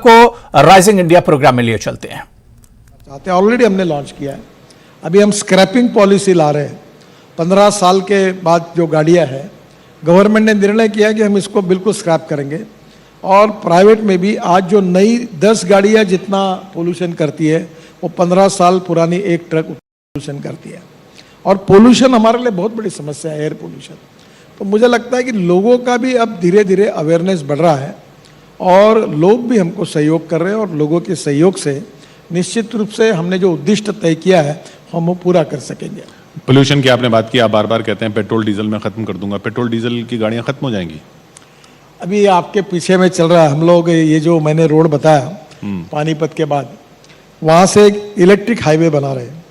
आपको rising India programme में लिए चलते हैं। चाहते हैं, ऑलरेडी हमने लॉन्च किया है। अभी हम स्क्रैपिंग पॉलिसी ला रहे हैं। 15 साल के बाद जो गाड़ियां हैं, गवर्नमेंट ने निर्णय किया कि हम इसको बिल्कुल स्क्रैप करेंगे। और प्राइवेट में भी आज जो नई 10 गाड़ियां जितना पोल्यूशन करती है, वो 15 साल पुरानी एक ट्रक पोल्यूशन करती है। और पोल्यूशन हमारे लिए बहुत बड़ी समस्या है, एयर पोल्यूशन। तो मुझे लगता है कि लोगों का भी अब धीरे धीरे अवेयरनेस बढ़ रहा है और लोग भी हमको सहयोग कर रहे हैं, और लोगों के सहयोग से निश्चित रूप से हमने जो उद्दिष्ट तय किया है हम वो पूरा कर सकेंगे। पोल्यूशन की आपने बात की, आप बार बार कहते हैं पेट्रोल डीजल में खत्म कर दूंगा। पेट्रोल डीजल की गाड़ियां खत्म हो जाएंगी? अभी आपके पीछे में चल रहा है, हम लोग ये जो मैंने रोड बताया पानीपत के बाद, वहाँ से एक इलेक्ट्रिक हाईवे बना रहे हैं,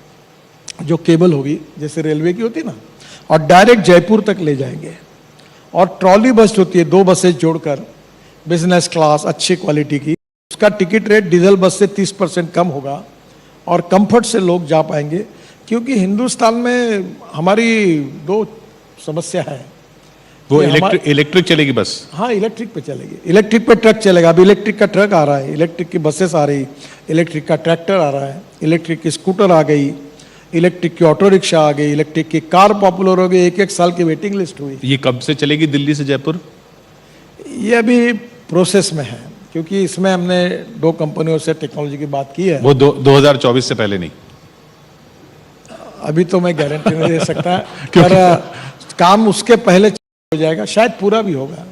जो केबल होगी जैसे रेलवे की होती है ना, और डायरेक्ट जयपुर तक ले जाएंगे। और ट्रॉली बस होती है, 2 बसेस जोड़कर, बिजनेस क्लास अच्छी क्वालिटी की, उसका टिकट रेट डीजल बस से 30% कम होगा और कंफर्ट से लोग जा पाएंगे। क्योंकि हिंदुस्तान में हमारी 2 समस्या है। वो इलेक्ट्रिक चलेगी बस? हाँ, इलेक्ट्रिक पे चलेगी, इलेक्ट्रिक पे ट्रक चलेगा। अभी इलेक्ट्रिक का ट्रक आ रहा है, इलेक्ट्रिक की बसेस आ रही, इलेक्ट्रिक का ट्रैक्टर आ रहा है, इलेक्ट्रिक की स्कूटर आ गई, इलेक्ट्रिक की ऑटो रिक्शा आ गई, इलेक्ट्रिक की कार पॉपुलर हो गई। 1-1 साल की वेटिंग लिस्ट हुई। ये कब से चलेगी दिल्ली से जयपुर? ये अभी प्रोसेस में है, क्योंकि इसमें हमने 2 कंपनियों से टेक्नोलॉजी की बात की है। वो 2024 से पहले नहीं? अभी तो मैं गारंटी नहीं दे सकता पर काम उसके पहले हो जाएगा, शायद पूरा भी होगा।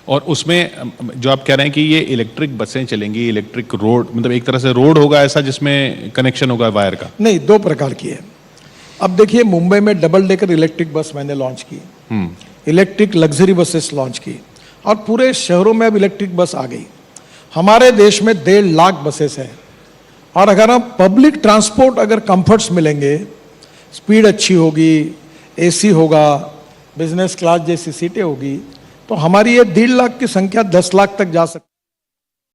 और उसमें जो आप कह रहे हैं कि ये इलेक्ट्रिक बसें चलेंगी, इलेक्ट्रिक रोड, मतलब एक तरह से रोड होगा ऐसा जिसमें कनेक्शन होगा वायर का? नहीं, 2 प्रकार की है। अब देखिए, मुंबई में डबल डेकर इलेक्ट्रिक बस मैंने लॉन्च की, इलेक्ट्रिक लग्जरी बसेस लॉन्च की, और पूरे शहरों में अब इलेक्ट्रिक बस आ गई। हमारे देश में 1.5 लाख बसेस हैं, और अगर हम पब्लिक ट्रांसपोर्ट अगर कंफर्ट्स मिलेंगे, स्पीड अच्छी होगी, एसी होगा, बिजनेस क्लास जैसी सीटें होगी, तो हमारी ये 1.5 लाख की संख्या 10 लाख तक जा सकती है।